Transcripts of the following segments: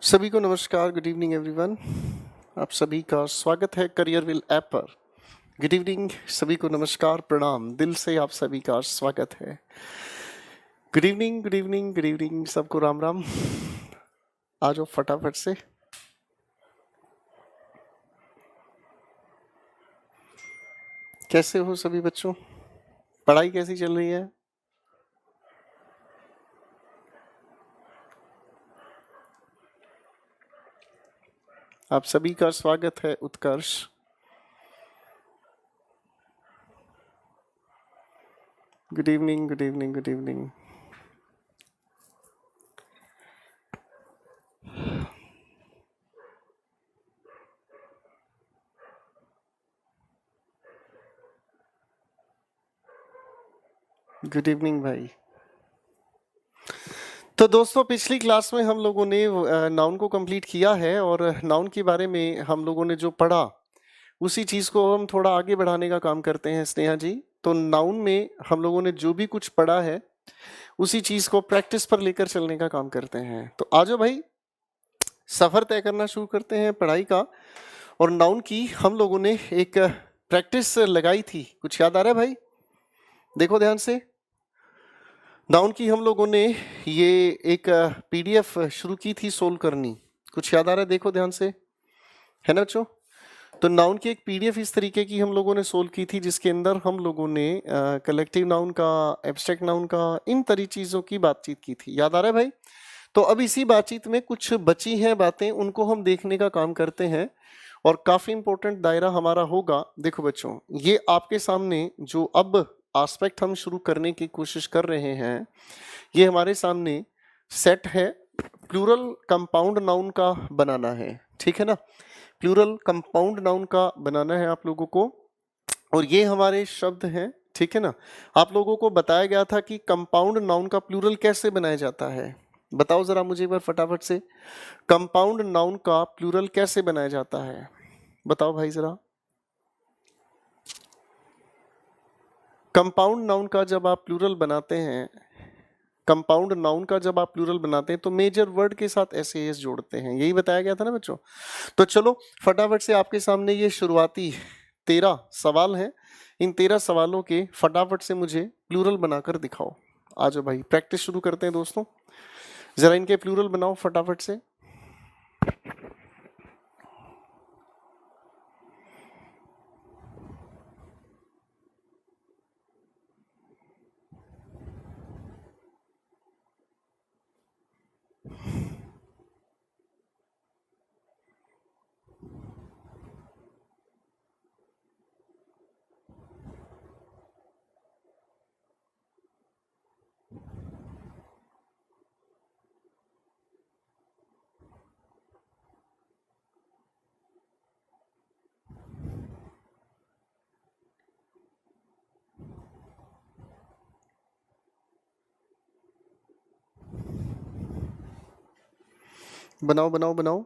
सभी को नमस्कार, गुड इवनिंग एवरीवन। आप सभी का स्वागत है करियर विल ऐप पर। गुड इवनिंग, सभी को नमस्कार, प्रणाम, दिल से आप सभी का स्वागत है। Good evening, good evening, good evening, सबको राम राम। आ जाओ फटाफट से। कैसे हो सभी बच्चों? पढ़ाई कैसी चल रही है? आप सभी का स्वागत है Utkarsh. Good evening, good evening, good evening. Good evening भाई। तो दोस्तों, पिछली क्लास में हम लोगों ने नाउन को कंप्लीट किया है और नाउन के बारे में हम लोगों ने जो पढ़ा उसी चीज को हम थोड़ा आगे बढ़ाने का काम करते हैं स्नेहा जी। तो नाउन में हम लोगों ने जो भी कुछ पढ़ा है उसी चीज को प्रैक्टिस पर लेकर चलने का काम करते हैं। तो आजो भाई, सफर तय करना शुरू करते हैं पढ़ाई का। और नाउन की हम लोगों ने एक प्रैक्टिस लगाई थी, कुछ याद आ रहा है भाई? देखो ध्यान से। नाउन की हम लोगों ने ये एक पीडीएफ शुरू की थी सोल्व करनी, कुछ याद आ रहा है? देखो ध्यान से, है ना बच्चों? तो नाउन की एक पीडीएफ इस तरीके की हम लोगों ने सोल्व की थी, जिसके अंदर हम लोगों ने कलेक्टिव नाउन का, एब्स्ट्रैक्ट नाउन का, इन तरी चीजों की बातचीत की थी। याद आ रहा है भाई? तो अब इसी बातचीत में कुछ बची हैं बातें, उनको हम देखने का काम करते हैं और काफी इंपॉर्टेंट दायरा हमारा होगा। देखो बच्चों, ये आपके सामने जो अब एस्पेक्ट हम शुरू करने की कोशिश कर रहे हैं, ये हमारे सामने सेट है, प्लूरल कंपाउंड नाउन का बनाना है। ठीक है ना? प्लूरल कंपाउंड नाउन का बनाना है आप लोगों को, और ये हमारे शब्द हैं। ठीक है ना? आप लोगों को बताया गया था कि कंपाउंड नाउन का प्लूरल कैसे बनाया जाता है। बताओ जरा मुझे एक बार फटाफट से, कंपाउंड नाउन का प्लूरल कैसे बनाया जाता है? बताओ भाई जरा। कंपाउंड नाउन का जब आप प्लूरल बनाते हैं, कंपाउंड नाउन का जब आप प्लूरल बनाते हैं तो मेजर वर्ड के साथ एस जोड़ते हैं, यही बताया गया था ना बच्चों? तो चलो फटाफट से, आपके सामने ये शुरुआती 13 सवाल हैं। इन 13 सवालों के फटाफट से मुझे प्लूरल बनाकर दिखाओ। आ जाओ भाई, प्रैक्टिस शुरू करते हैं दोस्तों। जरा इनके प्लूरल बनाओ फटाफट से। बनाओ बनाओ बनाओ।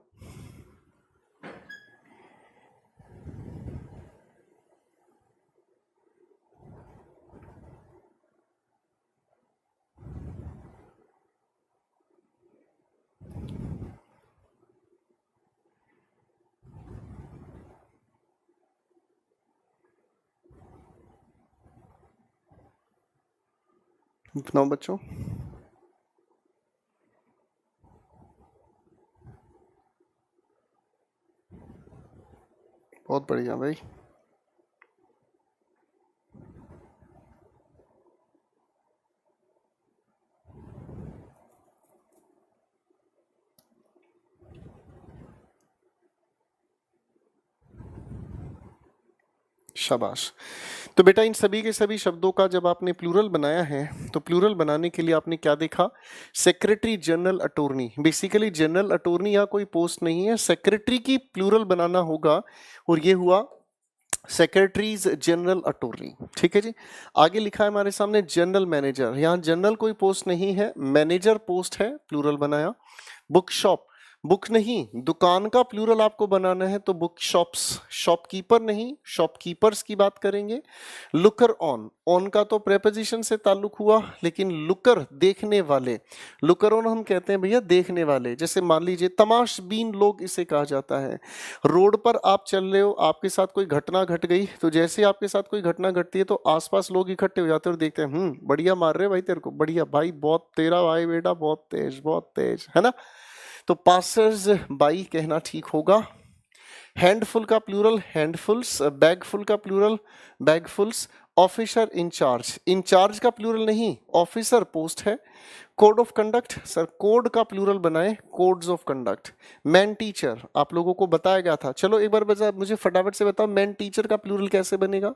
बनाओ बच्चों। बहुत बढ़िया भाई। शाबाश। तो बेटा, इन सभी के सभी शब्दों का जब आपने प्लूरल बनाया है तो प्लूरल बनाने के लिए आपने क्या देखा? Secretary general attorney. Basically general attorney यहाँ कोई पोस्ट नहीं है, सेक्रेटरी की प्लूरल बनाना होगा, और ये हुआ सेक्रेटरीज जनरल अटॉर्नी। ठीक है जी। आगे लिखा है हमारे सामने जनरल मैनेजर। यहाँ जनरल कोई पोस्ट नहीं है, मैनेजर पोस्ट है, प्लूरल बनाया। बुक शॉप, बुक नहीं, दुकान का प्लूरल आपको बनाना है तो बुक शॉप्स, शॉपकीपर नहीं, शॉपकीपर्स की बात करेंगे। लुकर ऑन, ऑन का तो प्रेपोजिशन से ताल्लुक हुआ, लेकिन लुकर देखने वाले, लुकर ऑन हम कहते हैं भैया देखने वाले। जैसे मान लीजिए तमाशबीन लोग इसे कहा जाता है। रोड पर आप चल रहे हो, आपके साथ कोई घटना घट गई, तो जैसे आपके साथ कोई घटना घटती है तो आसपास लोग इकट्ठे हो जाते हैं और देखते हैं, बढ़िया मार रहे भाई तेरे को, बढ़िया भाई, बहुत तेरा भाई बेटा बहुत तेज, है ना। तो पासर्स बाई कहना ठीक होगा। हैंडफुल का प्लूरल हैंडफुल्स, बैगफुल का प्लूरल बैगफुल्स। ऑफिसर इंचार्ज, इंचार्ज का प्लूरल नहीं, ऑफिसर पोस्ट है। Code of conduct, sir code का प्लूरल बनाए codes of conduct. Man teacher आप लोगों को बताया गया था, चलो एक बार मुझे फटाफट से बताओ मैन टीचर का प्लूरल कैसे बनेगा।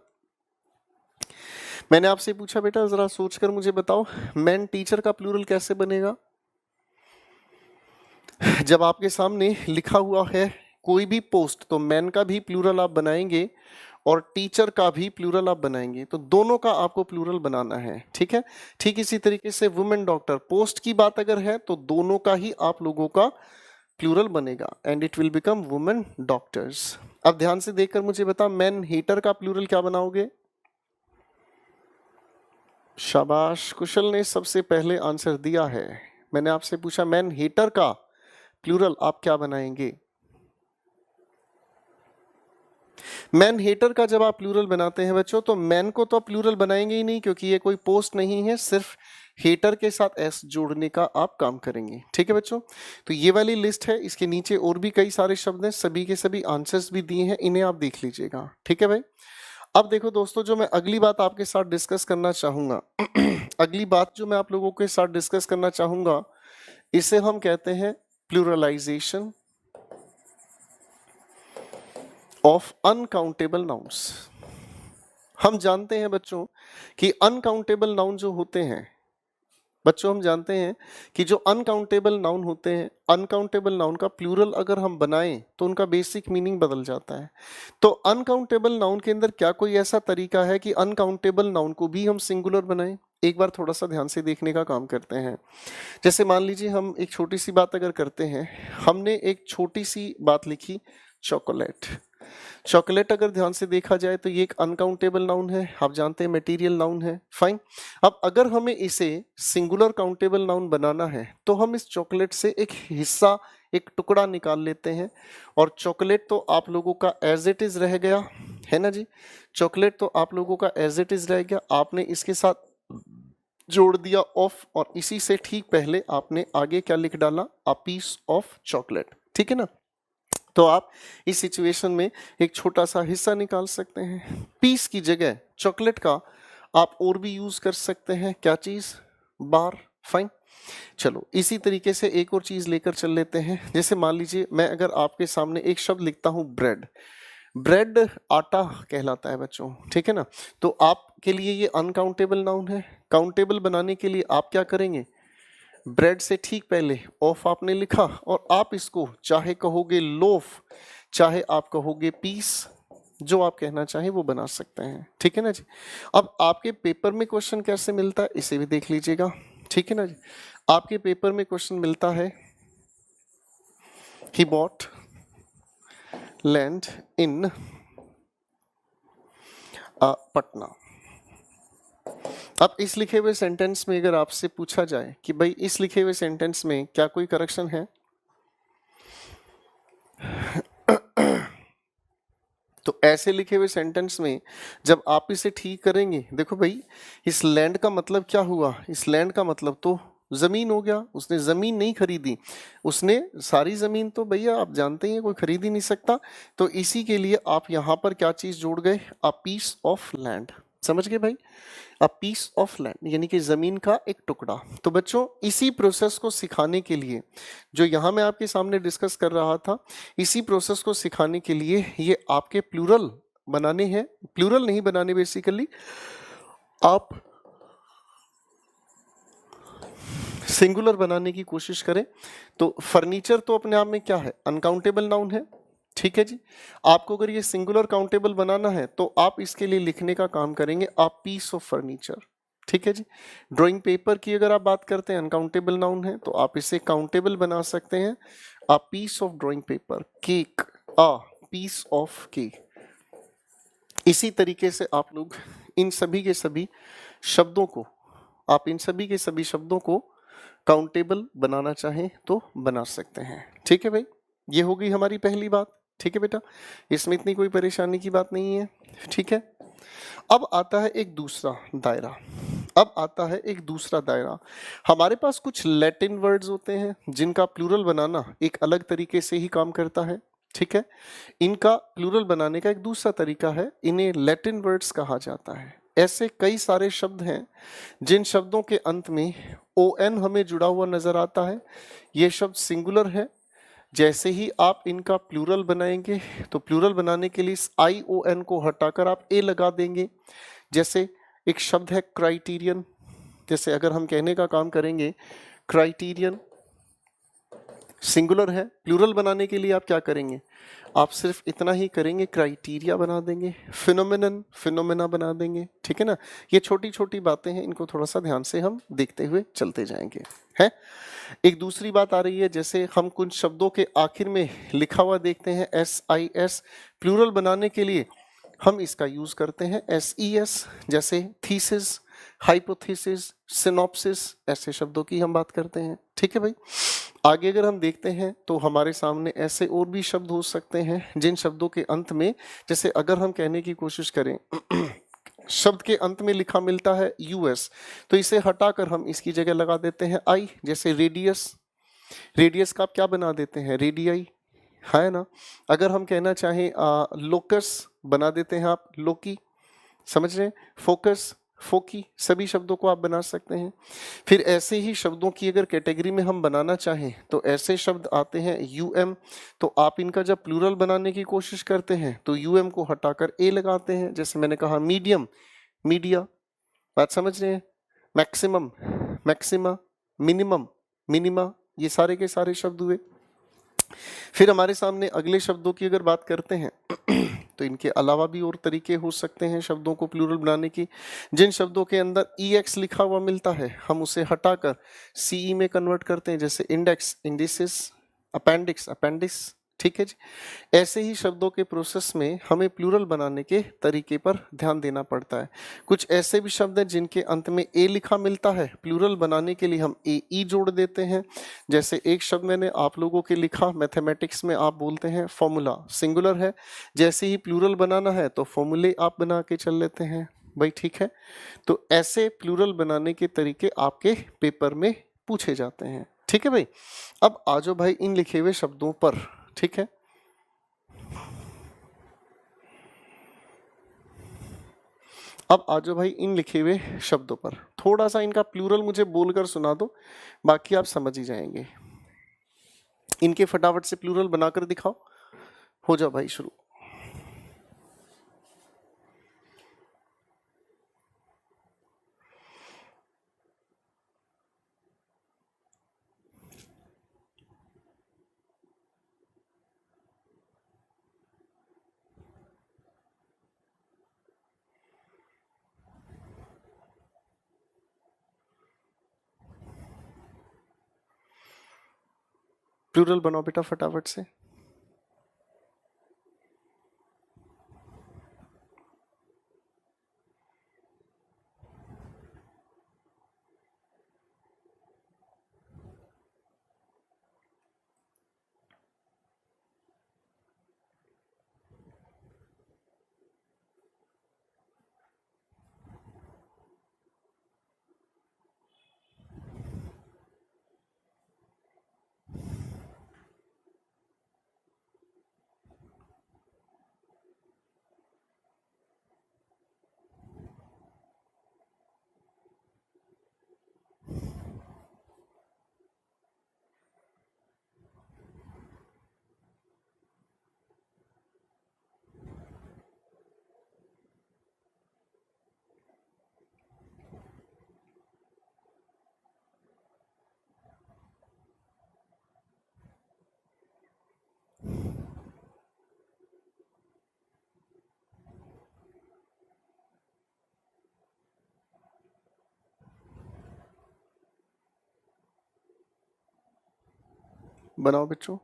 मैंने आपसे पूछा बेटा जरा सोचकर मुझे बताओ मैन टीचर का प्लूरल कैसे बनेगा। जब आपके सामने लिखा हुआ है कोई भी पोस्ट तो मैन का भी प्लूरल आप बनाएंगे और टीचर का भी प्लूरल आप बनाएंगे, तो दोनों का आपको प्लूरल बनाना है, ठीक है। ठीक इसी तरीके से वुमेन डॉक्टर, पोस्ट की बात अगर है तो दोनों का ही आप लोगों का प्लूरल बनेगा and it will become women doctors. अब ध्यान से देखकर मुझे बता मैन हीटर का प्लूरल क्या बनाओगे। शाबाश, कुशल ने सबसे पहले आंसर दिया है। मैंने आपसे पूछा मैन हीटर का प्लूरल आप क्या बनाएंगे। मैन हेटर का जब आप प्लूरल बनाते हैं बच्चों तो मैन को तो आप प्लूरल बनाएंगे ही नहीं, क्योंकि ये कोई पोस्ट नहीं है, सिर्फ हेटर के साथ एस जोड़ने का आप काम करेंगे, ठीक है बच्चों। तो ये वाली लिस्ट है, इसके नीचे और भी कई सारे शब्द हैं, सभी के सभी आंसर्स भी दिए हैं, इन्हें आप देख लीजिएगा, ठीक है भाई। अब देखो दोस्तों, जो मैं अगली बात आपके साथ डिस्कस करना चाहूंगा अगली बात जो मैं आप लोगों के साथ डिस्कस करना चाहूंगा, इसे हम कहते हैं प्लूरलाइजेशन ऑफ अनकाउंटेबल नाउन्स। हम जानते हैं बच्चों कि अनकाउंटेबल नाउन जो होते हैं, बच्चों हम जानते हैं कि जो अनकाउंटेबल नाउन होते हैं, अनकाउंटेबल नाउन का प्लूरल अगर हम बनाएं तो उनका बेसिक मीनिंग बदल जाता है। तो अनकाउंटेबल नाउन के अंदर क्या कोई ऐसा तरीका है कि अनकाउंटेबल नाउन को भी हम सिंगुलर बनाएं। एक बार थोड़ा सा ध्यान से देखने का काम करते हैं। जैसे मान लीजिए हम एक छोटी सी बात अगर करते हैं, हमने एक छोटी सी बात लिखी चॉकलेट। चॉकलेट अगर ध्यान से देखा जाए तो ये एक अनकाउंटेबल नाउन है, आप जानते हैं मटेरियल नाउन है, फाइन। अब अगर हमें इसे सिंगुलर काउंटेबल नाउन बनाना है तो हम इस चॉकलेट से एक हिस्सा, एक टुकड़ा निकाल लेते हैं, और चॉकलेट तो आप लोगों का एज इट इज रह गया, है ना जी। चॉकलेट तो आप लोगों का एज इट इज रह गया, आपने इसके साथ जोड़ दिया ऑफ, और इसी से ठीक पहले आपने आगे क्या लिख डाला, अ पीस ऑफ चॉकलेट, ठीक है ना। तो आप इस सिचुएशन में एक छोटा सा हिस्सा निकाल सकते हैं। पीस की जगह चॉकलेट का आप और भी यूज कर सकते हैं, क्या चीज, बार, फाइन। चलो इसी तरीके से एक और चीज लेकर चल लेते हैं। जैसे मान लीजिए मैं अगर आपके सामने एक शब्द लिखता हूं ब्रेड, ब्रेड आटा कहलाता है बच्चों, ठीक है ना। तो आपके लिए ये अनकाउंटेबल नाउन है। काउंटेबल बनाने के लिए आप क्या करेंगे, ब्रेड से ठीक पहले ऑफ आपने लिखा, और आप इसको चाहे कहोगे लोफ, चाहे आप कहोगे पीस, जो आप कहना चाहे वो बना सकते हैं, ठीक है ना जी। अब आपके पेपर में क्वेश्चन कैसे मिलता है इसे भी देख लीजिएगा, ठीक है ना जी। आपके पेपर में क्वेश्चन मिलता है he bought land in Patna. अब इस लिखे हुए सेंटेंस में अगर आपसे पूछा जाए कि भाई इस लिखे हुए सेंटेंस में क्या कोई करेक्शन है, तो ऐसे लिखे हुए सेंटेंस में जब आप इसे ठीक करेंगे, देखो भाई इस लैंड का मतलब क्या हुआ, इस लैंड का मतलब तो जमीन हो गया। उसने जमीन नहीं खरीदी, उसने सारी जमीन तो भैया आप जानते हैं कोई खरीद ही नहीं सकता। तो इसी के लिए आप यहां पर क्या चीज जोड़ गए, अ पीस ऑफ लैंड, समझ गए भाई, अ पीस ऑफ लैंड यानी कि जमीन का एक टुकड़ा। तो बच्चों इसी प्रोसेस को सिखाने के लिए जो यहां मैं आपके सामने डिस्कस कर रहा था, इसी प्रोसेस को सिखाने के लिए ये आपके प्लूरल बनाने हैं, प्लूरल नहीं बनाने, बेसिकली आप सिंगुलर बनाने की कोशिश करें। तो फर्नीचर तो अपने आप में क्या है, अनकाउंटेबल नाउन है, ठीक है जी। आपको अगर ये सिंगुलर काउंटेबल बनाना है तो आप इसके लिए लिखने का काम करेंगे अ पीस ऑफ फर्नीचर, ठीक है जी। ड्राइंग पेपर की अगर आप बात करते हैं, अनकाउंटेबल नाउन है, तो आप इसे काउंटेबल बना सकते हैं, a piece of drawing paper, cake, a piece of cake। इसी तरीके से आप लोग इन सभी के सभी शब्दों को, आप इन सभी के सभी शब्दों को काउंटेबल बनाना चाहें तो बना सकते हैं। ठीक है भाई, ये हो गई हमारी पहली बात। ठीक है बेटा, इसमें इतनी कोई परेशानी की बात नहीं है। ठीक है, अब आता है एक दूसरा दायरा। अब आता है एक दूसरा दायरा। हमारे पास कुछ लैटिन वर्ड्स होते हैं जिनका प्लूरल बनाना एक अलग तरीके से ही काम करता है। ठीक है, इनका प्लूरल बनाने का एक दूसरा तरीका है, इन्हें लैटिन वर्ड्स कहा जाता है। ऐसे कई सारे शब्द हैं जिन शब्दों के अंत में ओ एन हमें जुड़ा हुआ नजर आता है। ये शब्द सिंगुलर है। जैसे ही आप इनका प्लूरल बनाएंगे तो प्लूरल बनाने के लिए आई ओ एन को हटाकर आप ए लगा देंगे। जैसे एक शब्द है क्राइटेरियन, जैसे अगर हम कहने का काम करेंगे क्राइटेरियन, सिंगुलर है, प्लूरल बनाने के लिए आप क्या करेंगे, आप सिर्फ इतना ही करेंगे, क्राइटेरिया बना देंगे। फिनोमेनन, फिनोमेना बना देंगे। ठीक है ना, ये छोटी छोटी बातें हैं, इनको थोड़ा सा ध्यान से हम देखते हुए चलते जाएंगे। है, एक दूसरी बात आ रही है, जैसे हम कुछ शब्दों के आखिर में लिखा हुआ देखते हैं SIS, प्लूरल बनाने के लिए हम इसका यूज करते हैं SES। जैसे थीसिस, हाइपोथेसिस, सिनॉप्सिस, ऐसे शब्दों की हम बात करते हैं। ठीक है भाई, आगे अगर हम देखते हैं तो हमारे सामने ऐसे और भी शब्द हो सकते हैं जिन शब्दों के अंत में, जैसे अगर हम कहने की कोशिश करें शब्द के अंत में लिखा मिलता है US, तो इसे हटाकर हम इसकी जगह लगा देते हैं I। जैसे रेडियस, रेडियस का आप क्या बना देते हैं, रेडियाई, है ना। अगर हम कहना चाहें लोकस, बना देते हैं आप लोकी, समझ रहे हैं। फोकस, फोकी, सभी शब्दों को आप बना सकते हैं। फिर ऐसे ही शब्दों की अगर कैटेगरी में हम बनाना चाहें तो ऐसे शब्द आते हैं UM, तो आप इनका जब प्लूरल बनाने की कोशिश करते हैं तो UM को हटाकर A लगाते हैं। जैसे मैंने कहा मीडियम, मीडिया, बात समझ रहे हैं। मैक्सिमम, मैक्सिमा, मिनिमम, मिनिमा, ये सारे के सारे शब्द हुए। फिर हमारे सामने अगले शब्दों की अगर बात करते हैं तो इनके अलावा भी और तरीके हो सकते हैं शब्दों को प्लूरल बनाने की। जिन शब्दों के अंदर EX लिखा हुआ मिलता है हम उसे हटाकर CE में कन्वर्ट करते हैं। जैसे इंडेक्स, इंडिसिस, अपेंडिक्स, अपेंडिक्स। ठीक है जी, ऐसे ही शब्दों के प्रोसेस में हमें प्लूरल बनाने के तरीके पर ध्यान देना पड़ता है। कुछ ऐसे भी शब्द हैं जिनके अंत में ए लिखा मिलता है, प्लूरल बनाने के लिए हम AE जोड़ देते हैं। जैसे एक शब्द मैंने आप लोगों के लिखा, मैथमेटिक्स में आप बोलते हैं फॉर्मूला, सिंगुलर है, जैसे ही प्लूरल बनाना है तो फॉर्मूले आप बना के चल लेते हैं भाई। ठीक है, तो ऐसे प्लूरल बनाने के तरीके आपके पेपर में पूछे जाते हैं। ठीक है भाई, अब आ जाओ भाई इन लिखे हुए शब्दों पर। ठीक है, अब आ जाओ भाई इन लिखे हुए शब्दों पर। थोड़ा सा इनका प्लूरल मुझे बोलकर सुना दो, बाकी आप समझ ही जाएंगे। इनके फटाफट से प्लूरल बनाकर दिखाओ, हो जाओ भाई शुरू। प्लूरल बनाओ बेटा फटाफट से। बनाओ बच्चों।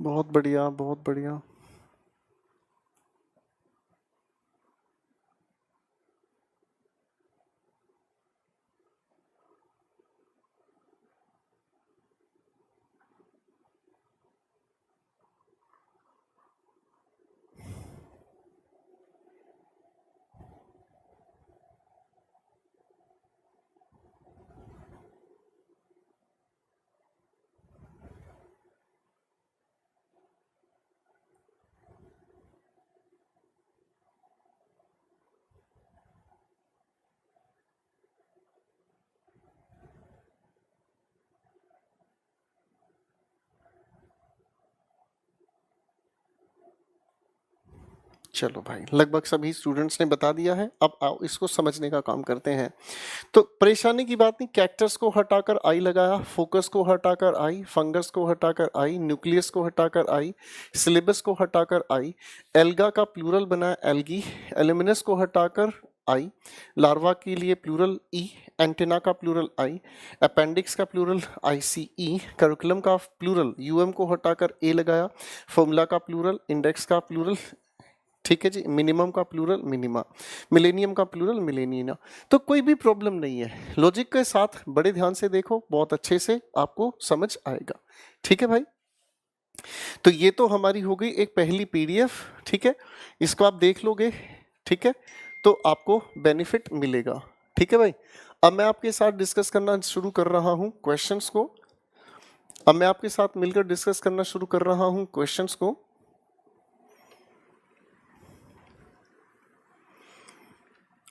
बहुत बढ़िया, बहुत बढ़िया। चलो भाई, लगभग सभी स्टूडेंट्स ने बता दिया है। अब आओ इसको समझने का काम करते हैं। तो परेशानी की बात नहीं, कैक्टस को हटाकर आई लगाया, फोकस को हटाकर आई, फंगस को हटाकर आई, न्यूक्लियस को हटाकर आई, सिलेबस को हटाकर आई, एल्गा का प्लूरल बनाया एल्गी, एल्यूमिनस को हटाकर आई, लार्वा के लिए प्लूरल ई, एंटेना का प्लूरल आई, अपेंडिक्स का प्लूरल आईसीई, करिकुलम का प्लूरल यूएम को हटाकर ए लगाया, फॉर्मूला का प्लूरल, इंडेक्स का प्लूरल, ठीक है जी, मिनिमम का प्लूरल मिनिमा, मिलेनियम का प्लूरल मिलेनिया। तो कोई भी प्रॉब्लम नहीं है, लॉजिक के साथ बड़े ध्यान से देखो, बहुत अच्छे से आपको समझ आएगा। ठीक है भाई, तो ये तो हमारी हो गई एक पहली पीडीएफ। ठीक है, इसको आप देख लोगे, ठीक है, तो आपको बेनिफिट मिलेगा। ठीक है भाई, अब मैं आपके साथ डिस्कस करना शुरू कर रहा हूँ क्वेश्चंस को। अब मैं आपके साथ मिलकर डिस्कस करना शुरू कर रहा हूँ क्वेश्चंस को।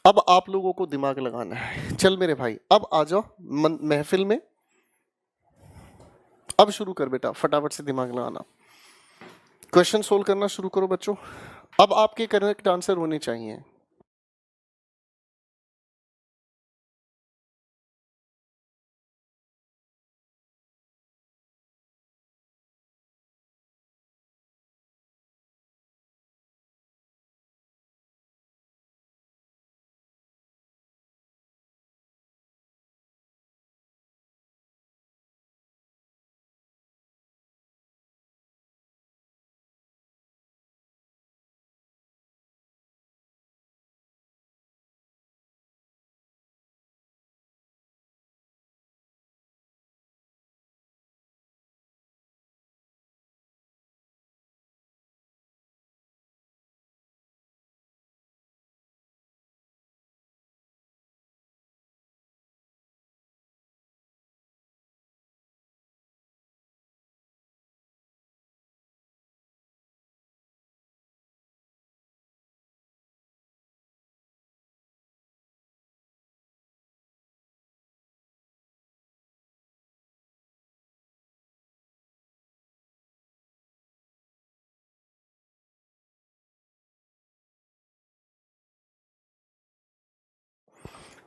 अब आप लोगों को दिमाग लगाना है। चल मेरे भाई, अब आ जाओ महफिल में। अब शुरू कर बेटा, फटाफट से दिमाग लगाना, क्वेश्चन सोल्व करना शुरू करो बच्चों। अब आपके करेक्ट आंसर होने चाहिए।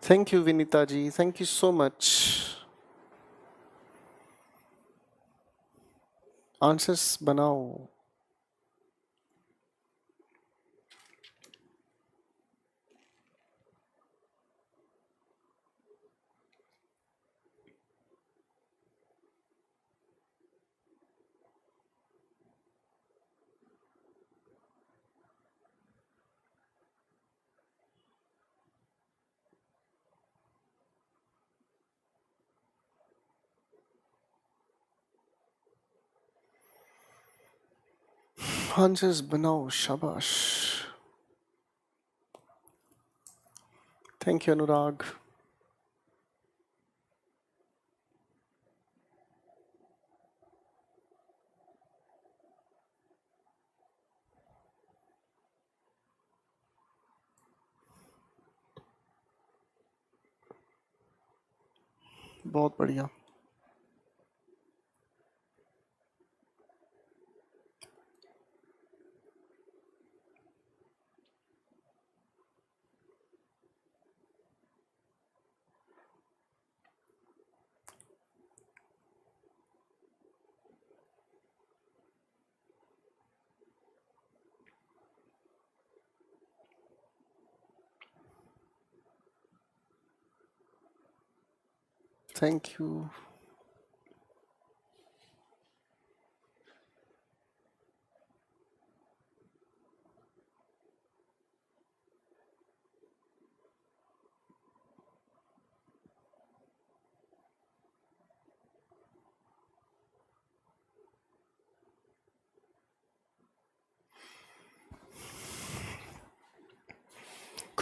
Thank you Vinita ji, thank you so much. Answers बनाओ। आंसर्स बनाओ, शाबाश। Thank you Anurag. बहुत बढ़िया। Thank you.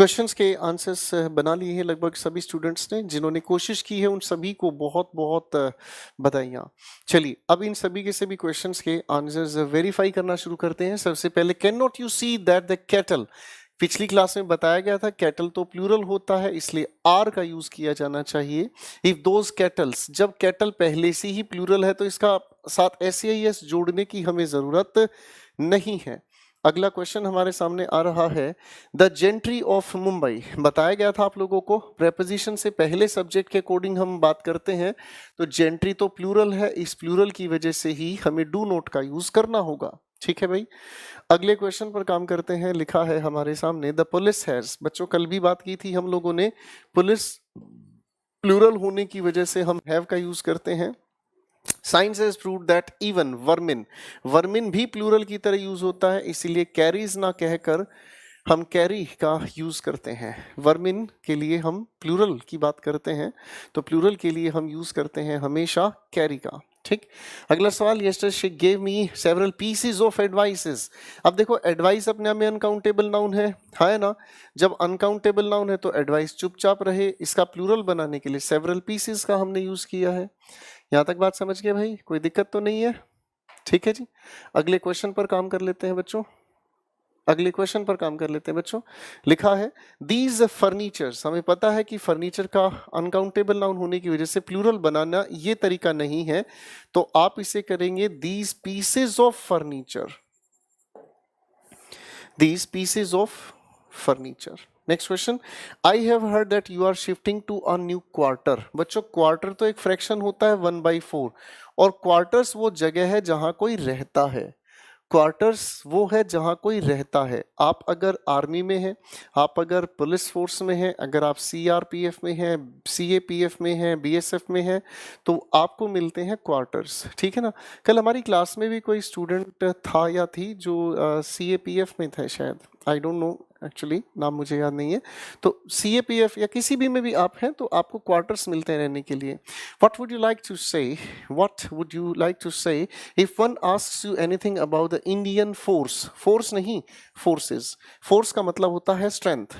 क्वेश्चंस के आंसर्स बना लिए हैं लगभग सभी स्टूडेंट्स ने। जिन्होंने कोशिश की है उन सभी को बहुत बहुत बधाइयाँ। चलिए अब इन सभी के सभी क्वेश्चंस के आंसर्स वेरीफाई करना शुरू करते हैं। सबसे पहले, can not you see that the cattle, पिछली क्लास में बताया गया था कैटल तो प्लूरल होता है इसलिए आर का यूज किया जाना चाहिए। इफ दोज कैटल्स, जब कैटल पहले से ही प्लूरल है तो इसका साथ एस जोड़ने की हमें जरूरत नहीं है। अगला क्वेश्चन हमारे सामने आ रहा है, द जेंट्री ऑफ मुंबई, बताया गया था आप लोगों को प्रेपोजिशन से पहले सब्जेक्ट के अकॉर्डिंग हम बात करते हैं तो जेंट्री तो प्लूरल है, इस प्लूरल की वजह से ही हमें डू नोट का यूज करना होगा। ठीक है भाई, अगले क्वेश्चन पर काम करते हैं। लिखा है हमारे सामने, द पुलिस हैज, बच्चों कल भी बात की थी हम लोगों ने, पुलिस प्लूरल होने की वजह से हम हैव का यूज करते हैं। Science has proved that even vermin, vermin भी प्लूरल की तरह यूज होता है इसीलिए कैरीज ना कहकर हम कैरी का यूज करते हैं। वर्मिन के लिए हम प्लूरल की बात करते हैं तो प्लूरल के लिए हम यूज करते हैं हमेशा कैरी का। ठीक, अगला सवाल, yesterday she gave me several pieces of advices. अब देखो एडवाइस अपने आप में अनकाउंटेबल नाउन है ना। जब अनकाउंटेबल नाउन है तो एडवाइस चुपचाप रहे, इसका प्लूरल बनाने के लिए सेवरल पीसेस का हमने यूज किया है। यहां तक बात समझ गए भाई, कोई दिक्कत तो नहीं है? ठीक है जी, अगले क्वेश्चन पर काम कर लेते हैं बच्चों। अगले क्वेश्चन पर काम कर लेते हैं बच्चों। लिखा है, दीज फर्नीचर्स, हमें पता है कि फर्नीचर का अनकाउंटेबल नाउन होने की वजह से प्लूरल बनाना ये तरीका नहीं है तो आप इसे करेंगे these pieces of furniture, these pieces of furniture. Next question, I have heard that you are shifting to a new quarter. बच्चों क्वार्टर तो एक फ्रैक्शन होता है 1/4 और क्वार्टर्स वो जगह है जहां कोई रहता है। क्वार्टर्स वो है जहां कोई रहता है। आप अगर आर्मी में हैं, आप अगर पुलिस फोर्स में हैं, अगर आप सीआरपीएफ में हैं, सीएपीएफ में हैं, बीएसएफ में हैं तो आपको मिलते हैं क्वार्टर्स। ठीक है ना। कल हमारी क्लास में भी कोई स्टूडेंट था या थी जो सीएपीएफ में था शायद, आई डोंट नो एक्चुअली, नाम मुझे याद नहीं है। तो सीएपीएफ या किसी भी में भी आप हैं तो आपको क्वार्टर्स मिलते हैं रहने के लिए। What would you like to say, what would you like to say if one asks you anything about the Indian force, force नहीं फोर्सेस, फोर्स का मतलब होता है स्ट्रेंथ,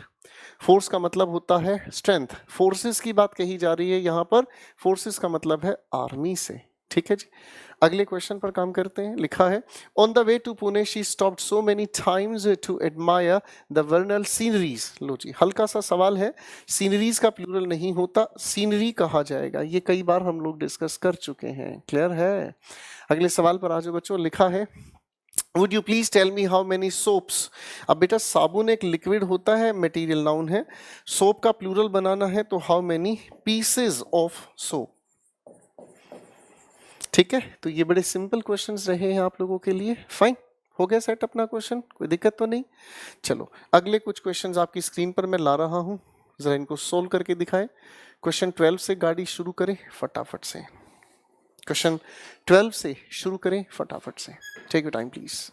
फोर्स का मतलब होता है स्ट्रेंथ, फोर्सेस की बात कही जा रही है यहाँ पर, फोर्सेस का मतलब है आर्मी से। ठीक है जी, अगले क्वेश्चन पर काम करते हैं। लिखा है, on the way to Pune she stopped so many times to admire the vernal sceneries. लो जी, हल्का सा सवाल है, सीनरीज का प्लूरल नहीं होता, सीनरी कहा जाएगा, ये कई बार हम लोग डिस्कस कर चुके हैं, क्लियर है। अगले सवाल पर आ जाओ बच्चों। लिखा है, would you please tell me how many soaps. अब बेटा साबुन एक लिक्विड होता है, मटेरियल नाउन है, सोप का प्लूरल बनाना है तो how many pieces of soap. ठीक है, तो ये बड़े सिंपल क्वेश्चंस रहे हैं आप लोगों के लिए। फाइन, हो गया सेट अपना क्वेश्चन, कोई दिक्कत तो नहीं। चलो अगले कुछ क्वेश्चंस आपकी स्क्रीन पर मैं ला रहा हूं, जरा इनको सोल्व करके दिखाएं। क्वेश्चन 12 से गाड़ी शुरू करें फटाफट से, क्वेश्चन 12 से शुरू करें फटाफट से। Take your time please.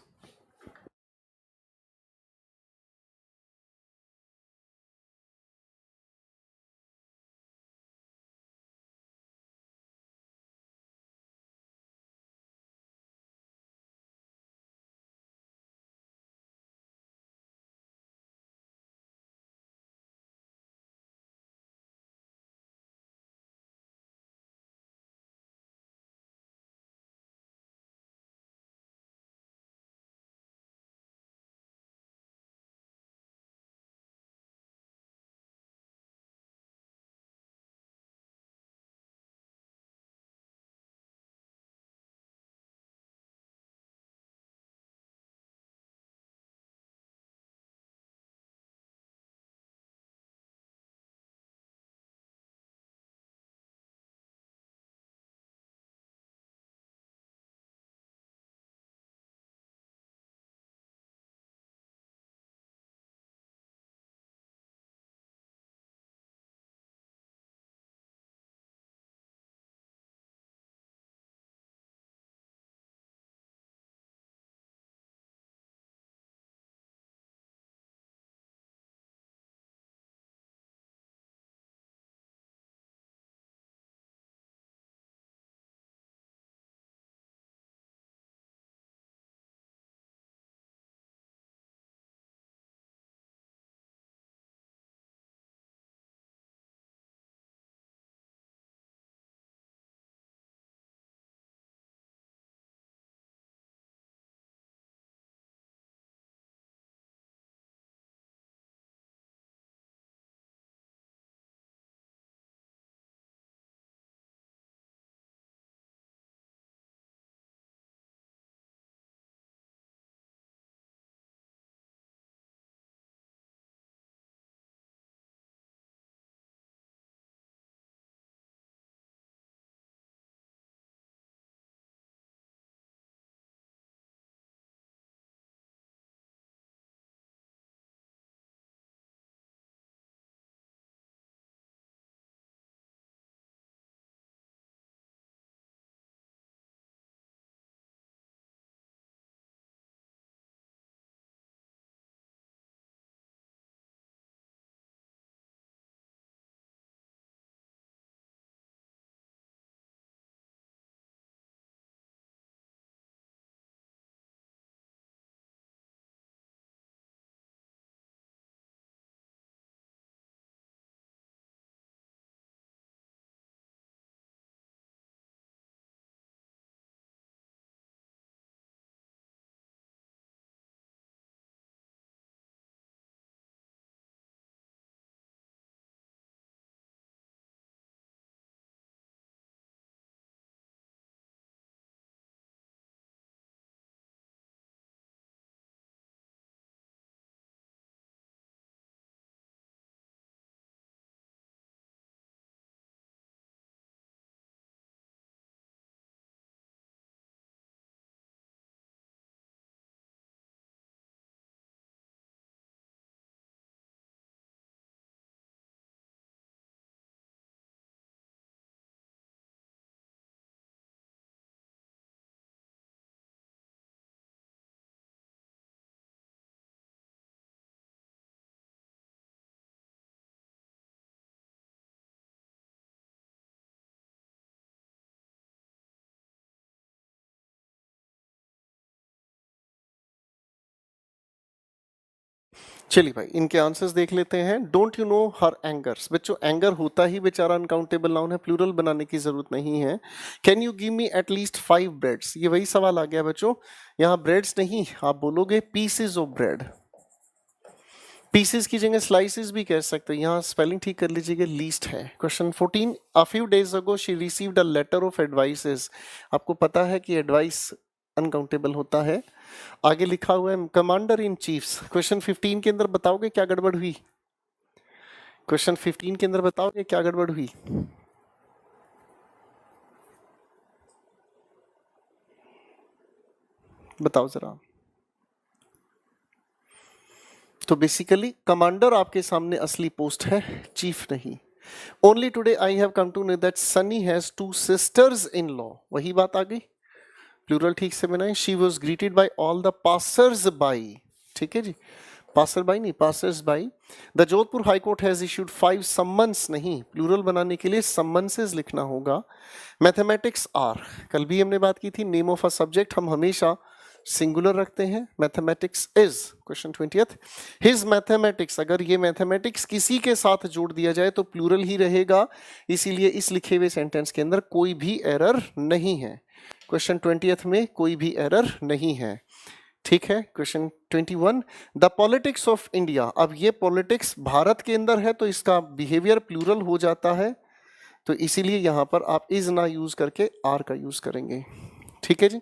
चलिए भाई इनके आंसर्स देख लेते हैं। Don't you know her angers, बच्चों एंगर होता ही बेचारा अनकाउंटेबल नाउन है, प्लूरल बनाने की जरूरत नहीं है। Can you give me at least 5 breads, ये वही सवाल आ गया बच्चों। यहाँ ब्रेड्स नहीं, आप बोलोगे पीसेज ऑफ ब्रेड। पीसेस की जगह स्लाइसेस भी कह सकते हैं, यहाँ स्पेलिंग ठीक कर लीजिएगा, लीस्ट है। Question 14, a few days ago she received a letter of advices. आपको पता है कि एडवाइस अनकाउंटेबल होता है। आगे लिखा हुआ है कमांडर इन चीफ्स। क्वेश्चन 15 के अंदर बताओगे क्या गड़बड़ हुई? क्वेश्चन 15 के अंदर बताओगे क्या गड़बड़ हुई? बताओ जरा। तो बेसिकली कमांडर आपके सामने असली पोस्ट है, चीफ नहीं। Only today I have come to know that Sunny has 2 sisters in law, वही बात आ गई। प्लूरल ठीक से बनाए। She was greeted by all the passers by, ठीक है जी, पासर बाई नहीं, passers by. The Jodhpur high court has issued 5 summons, नहीं, प्लूरल बनाने के लिए सम्मन्सेस लिखना होगा। मैथमेटिक्स आर, कल भी हमने बात की थी, नेम ऑफ अ सब्जेक्ट हम हमेशा सिंगुलर रखते हैं। Mathematics is, question 20th, his mathematics, अगर ये मैथमेटिक्स किसी के साथ जोड़ दिया जाए तो प्लूरल ही रहेगा, इसीलिए इस लिखे हुए सेंटेंस के अंदर कोई भी एरर नहीं है। क्वेश्चन 20th में कोई भी एरर नहीं है, ठीक है। Question 21, the politics of India, अब ये पॉलिटिक्स भारत के अंदर है तो इसका बिहेवियर प्लूरल हो जाता है, तो इसीलिए यहां पर आप इज ना यूज करके आर का यूज करेंगे, ठीक है जी।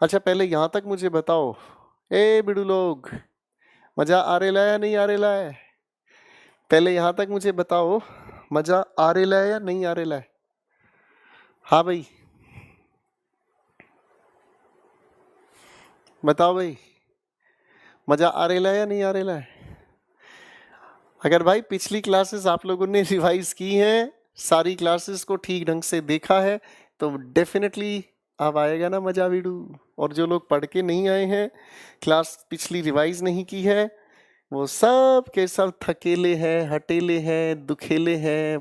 अच्छा पहले यहां तक मुझे बताओ, ए बिडू लोग, मजा आ रेला है या नहीं आ रेला है? पहले यहां तक मुझे बताओ, मजा आ रेला है या नहीं आ रेला है? हाँ भाई बताओ भाई, मजा आ रेला है या नहीं आ रेला है? अगर भाई पिछली क्लासेस आप लोगों ने रिवाइज की हैं, सारी क्लासेस को ठीक ढंग से देखा है, तो डेफिनेटली अब आएगा ना मजा वीडू। और जो लोग पढ़ के नहीं आए हैं, क्लास पिछली रिवाइज नहीं की है, वो सब के सब थकेले हैं, हटेले हैं, दुखेले हैं,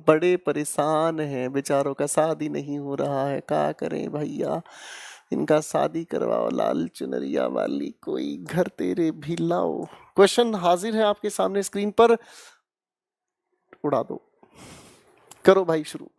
बड़े परेशान हैं, बेचारों का शादी नहीं हो रहा है, क्या करें भैया, इनका शादी करवाओ, लाल चुनरिया वाली कोई घर तेरे भी लाओ। क्वेश्चन हाजिर है आपके सामने स्क्रीन पर, उड़ा दो, करो भाई शुरू।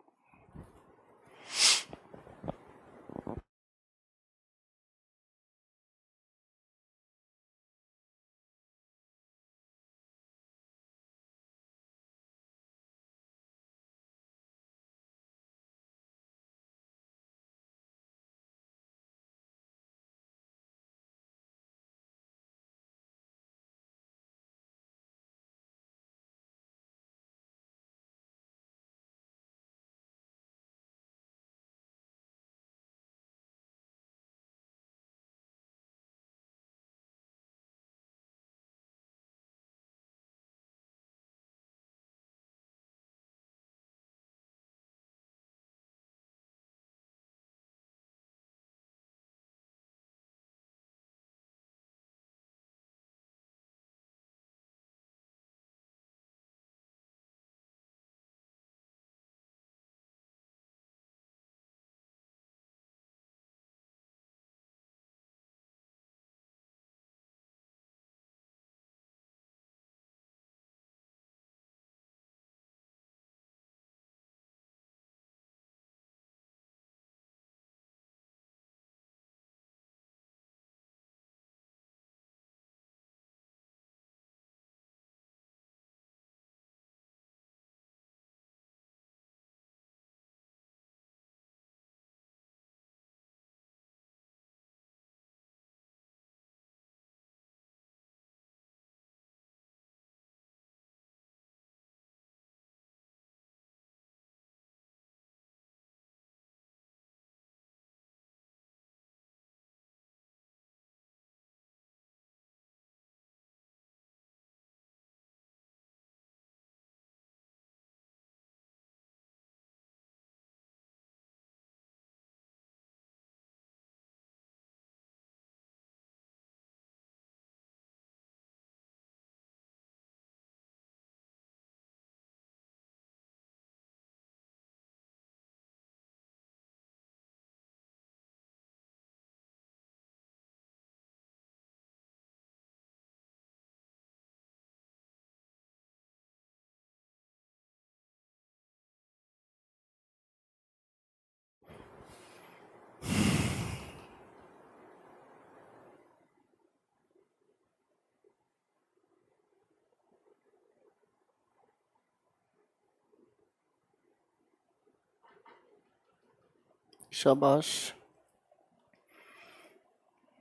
शाबाश,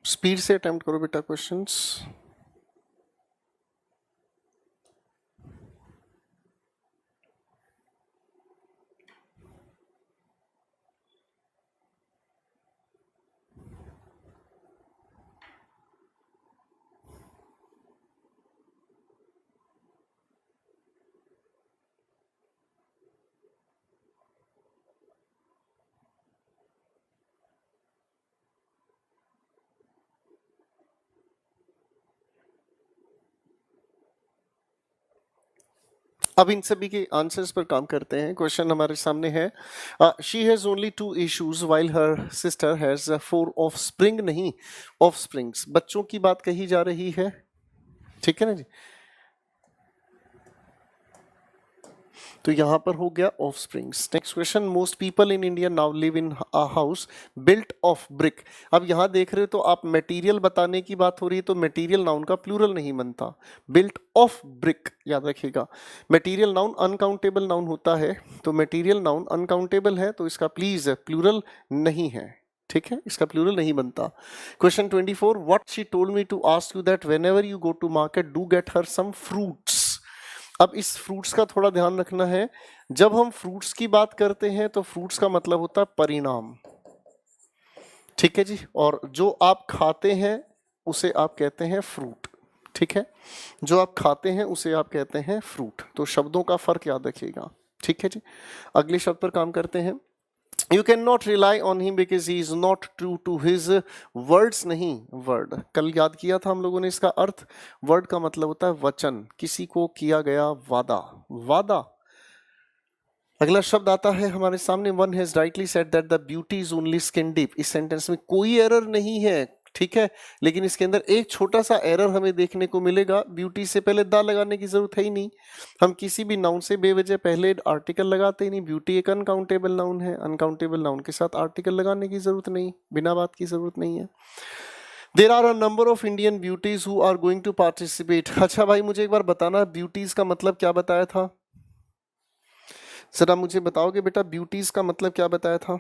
स्पीड से अटेम्प्ट करो बेटा क्वेश्चंस। अब इन सभी के आंसर्स पर काम करते हैं। क्वेश्चन हमारे सामने है, she has only 2 issues while her sister has 4 of spring, नहीं ऑफ स्प्रिंग्स, बच्चों की बात कही जा रही है, ठीक है ना जी। तो यहां पर हो गया of springs. Next question, most people in India now live in a house built of brick. अब यहां देख रहे हो तो आप मटेरियल बताने की बात हो रही है, तो मटेरियल नाउन का प्लूरल नहीं बनता, बिल्ट ऑफ ब्रिक, याद रखिएगा। मटेरियल नाउन अनकाउंटेबल नाउन होता है, तो मटेरियल नाउन अनकाउंटेबल है, तो इसका प्लीज प्लूरल नहीं है, ठीक है, इसका प्लूरल नहीं बनता। Question 24, what she told me to ask you that whenever you go to market do get her some fruits. अब इस फ्रूट्स का थोड़ा ध्यान रखना है, जब हम फ्रूट्स की बात करते हैं तो फ्रूट्स का मतलब होता है परिणाम, ठीक है जी, और जो आप खाते हैं उसे आप कहते हैं फ्रूट, ठीक है, जो आप खाते हैं उसे आप कहते हैं फ्रूट, तो शब्दों का फर्क याद रखिएगा, ठीक है जी। अगले शब्द पर काम करते हैं, you can not rely on him because he is not true to his words, नहीं वर्ड, कल याद किया था हम लोगों ने इसका अर्थ, वर्ड का मतलब होता है वचन, किसी को किया गया वादा, वादा। अगला शब्द आता है हमारे सामने, one has rightly said that the beauty is only skin deep. इस सेंटेंस में कोई एरर नहीं है, ठीक है, लेकिन इसके अंदर एक छोटा सा एरर हमें देखने को मिलेगा, ब्यूटी से पहले दा लगाने की जरूरत है ही नहीं, हम किसी भी नाउन से बेवजह पहले आर्टिकल लगाते ही नहीं, ब्यूटी एक अनकाउंटेबल नाउन है, अनकाउंटेबल नाउन के साथ आर्टिकल लगाने की जरूरत नहीं, बिना बात की जरूरत नहीं है। There are a number of Indian beauties who are going to participate. अच्छा भाई मुझे एक बार बताना, ब्यूटीज का मतलब क्या बताया था, जरा मुझे बताओगे बेटा, ब्यूटीज का मतलब क्या बताया था।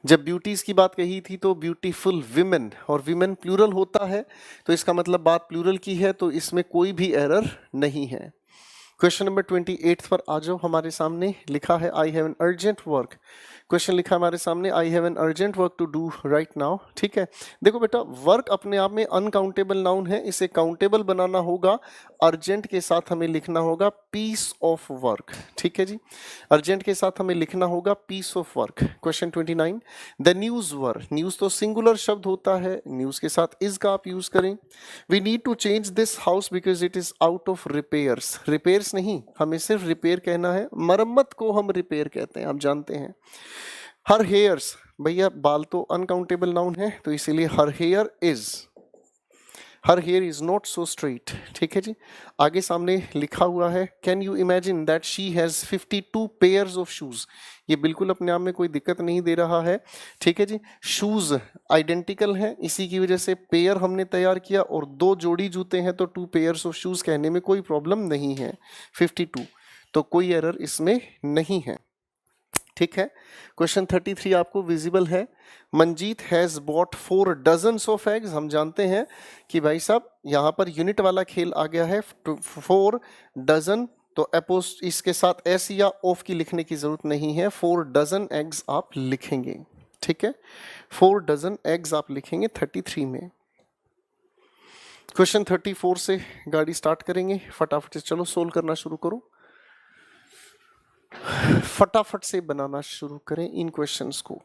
जब ब्यूटीज की बात कही थी तो ब्यूटीफुल विमेन, और विमेन प्लूरल होता है, तो इसका मतलब बात प्लूरल की है, तो इसमें कोई भी एरर नहीं है। क्वेश्चन नंबर 28 पर आ जाओ, हमारे सामने लिखा है I have an urgent work. Question लिखा है हमारे सामने, I have an urgent work to do right now, ठीक है। देखो बेटा, वर्क अपने आप में अनकाउंटेबल नाउन है, इसे काउंटेबल बनाना होगा, अर्जेंट के साथ हमें लिखना होगा पीस ऑफ वर्क, ठीक है जी, अर्जेंट के साथ हमें लिखना होगा piece of work. Question 29, the news were, news तो सिंगुलर शब्द होता है, न्यूज के साथ इज का आप यूज करें। We need to change this house because it is out of repairs, repairs नहीं, हमें सिर्फ रिपेयर कहना है, मरम्मत को हम रिपेयर कहते हैं, आप जानते हैं। हर हेयर्स, भैया बाल तो अनकाउंटेबल नाउन है, तो इसीलिए her here is, her here is not so straight, ठीक है जी। आगे सामने लिखा हुआ है, can you imagine that she has 52 pairs of shoes. ये बिल्कुल अपने आप में कोई दिक्कत नहीं दे रहा है, ठीक है जी, शूज आइडेंटिकल है, इसी की वजह से पेयर हमने तैयार किया, और 2 जोड़ी जूते हैं तो 2 पेयर्स ऑफ शूज कहने में कोई प्रॉब्लम नहीं है, 52, तो कोई एरर इसमें नहीं है, ठीक है। क्वेश्चन 33 आपको विजिबल है, Manjeet has bot 4 dozens of eggs. हम जानते हैं कि भाई साहब यहाँ पर यूनिट वाला खेल आ गया है, 4 डजन, तो अपोस्ट इसके साथ एस या ऑफ की लिखने की जरूरत नहीं है, 4 डजन एग्स आप लिखेंगे, ठीक है, 4 डजन एग्स आप लिखेंगे 33 में। क्वेश्चन 34 से गाड़ी स्टार्ट करेंगे, फटाफट से चलो सोल्व करना शुरू करो, फटाफट से बनाना शुरू करें इन क्वेश्चंस को।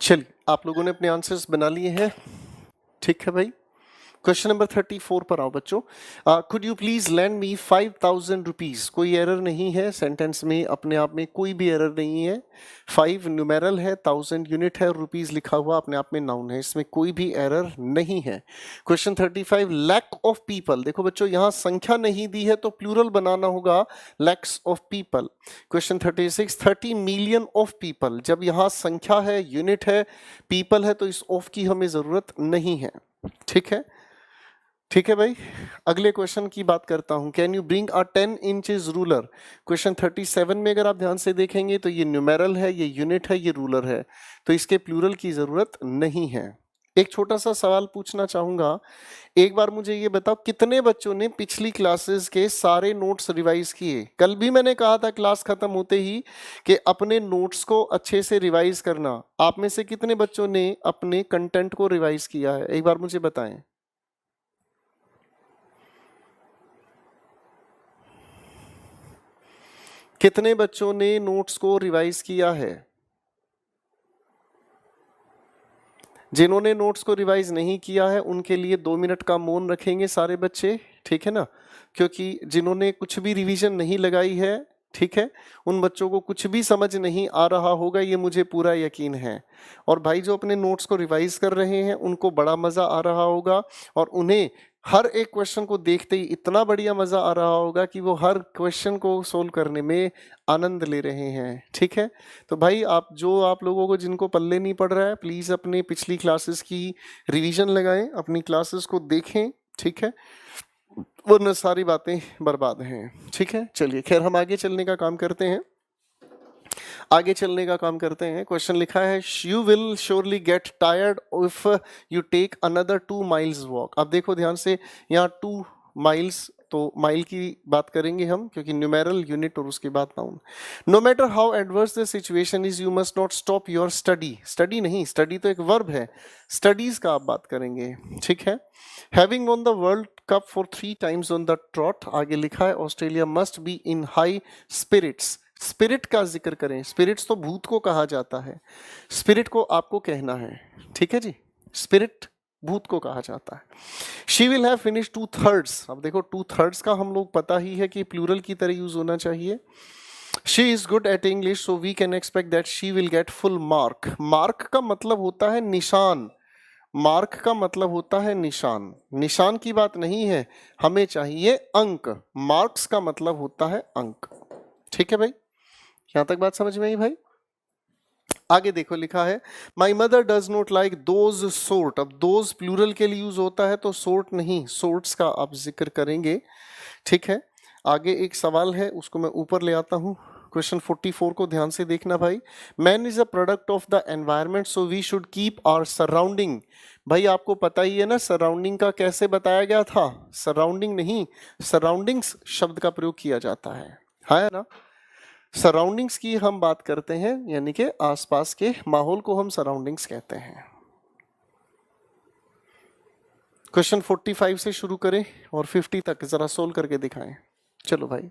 चलिए, आप लोगों ने अपने आंसर्स बना लिए हैं, ठीक है भाई। क्वेश्चन नंबर 34 पर आओ बच्चों। Could you please land me 5,000 rupees. कोई एरर नहीं है सेंटेंस में, अपने आप में कोई भी एरर नहीं है। 5 न्यूमेरल है, 1000 यूनिट है, रुपीज लिखा हुआ अपने आप में नाउन है, इसमें कोई भी एरर नहीं है। Question 35, lack of people. देखो बच्चों, यहां संख्या नहीं दी है तो प्लूरल बनाना होगा, lakhs of people. Question 36, 30 million of people. जब यहां संख्या है, यूनिट है, पीपल है, तो इस ऑफ की हमें जरूरत नहीं है, ठीक है। ठीक है भाई, अगले क्वेश्चन की बात करता हूं। Can you bring a 10 inches ruler. Question 37 में अगर आप ध्यान से देखेंगे तो ये न्यूमेरल है, ये यूनिट है, ये रूलर है, तो इसके प्लूरल की जरूरत नहीं है। एक छोटा सा सवाल पूछना चाहूंगा, एक बार मुझे ये बताओ, कितने बच्चों ने पिछली क्लासेस के सारे नोट्स रिवाइज किए। कल भी मैंने कहा था क्लास खत्म होते ही कि अपने नोट्स को अच्छे से रिवाइज करना। आप में से कितने बच्चों ने अपने कंटेंट को रिवाइज किया है, एक बार मुझे बताएं। कितने बच्चों ने नोट्स को रिवाइज किया है। जिन्होंने नोट्स को रिवाइज नहीं किया है उनके लिए 2 मिनट का मौन रखेंगे सारे बच्चे, ठीक है ना। क्योंकि जिन्होंने कुछ भी रिवीजन नहीं लगाई है, ठीक है, उन बच्चों को कुछ भी समझ नहीं आ रहा होगा, ये मुझे पूरा यकीन है। और भाई जो अपने नोट्स को रिवाइज कर रहे हैं उनको बड़ा मजा आ रहा होगा, और उन्हें हर एक क्वेश्चन को देखते ही इतना बढ़िया मजा आ रहा होगा कि वो हर क्वेश्चन को सोल्व करने में आनंद ले रहे हैं, ठीक है। तो भाई आप लोगों को जिनको पल्ले नहीं पड़ रहा है, प्लीज अपने पिछली क्लासेस की रिवीजन लगाएं, अपनी क्लासेस को देखें, ठीक है, वरना सारी बातें बर्बाद हैं, ठीक है। चलिए खैर, हम आगे चलने का काम करते हैं, आगे चलने का काम करते हैं। क्वेश्चन लिखा है, you will surely get tired if you take another 2 miles walk. अब देखो ध्यान से, यहाँ 2 माइल्स, तो माइल की बात करेंगे हम, क्योंकि न्यूमेरल, यूनिट और उसके बाद noun. No matter how adverse the situation is, you must not stop your study. Study नहीं, स्टडी तो एक वर्ब है, स्टडीज का आप बात करेंगे, ठीक है। Having won the world cup for 3 times on the trot, आगे लिखा है, Australia must be in high spirits. Spirit का जिक्र करें, स्पिरिट्स तो भूत को कहा जाता है, स्पिरिट को आपको कहना है, ठीक है जी, स्पिरिट भूत को कहा जाता है। She will have finish 2/3। अब देखो 2/3 का हम लोग पता ही है कि प्लूरल की तरह यूज होना चाहिए। She is good at English so we can expect that she will get full mark. Mark का मतलब होता है निशान, मार्क का मतलब होता है निशान, निशान की बात नहीं है, हमें चाहिए अंक। मार्क्स का मतलब होता है अंक, ठीक है भाई, यहां तक बात समझ में आई भाई। आगे देखो लिखा है, my mother does not like those sort. अब दोज प्लूरल के लिए यूज होता है तो सोर्ट नहीं, सोर्ट्स का आप जिक्र करेंगे, ठीक है। आगे एक सवाल है, उसको मैं ऊपर ले आता हूं। क्वेश्चन 44 को ध्यान से देखना भाई। Man is a product of the environment so we should keep our surrounding. भाई आपको पता ही है ना सराउंडिंग का कैसे बताया गया था, सराउंडिंग नहीं, सराउंडिंग्स शब्द का प्रयोग किया जाता है ना। सराउंडिंग्स की हम बात करते हैं, यानी कि आसपास के माहौल को हम सराउंडिंग्स कहते हैं। क्वेश्चन 45 से शुरू करें और 50 तक जरा सोल्व करके दिखाएं। चलो भाई।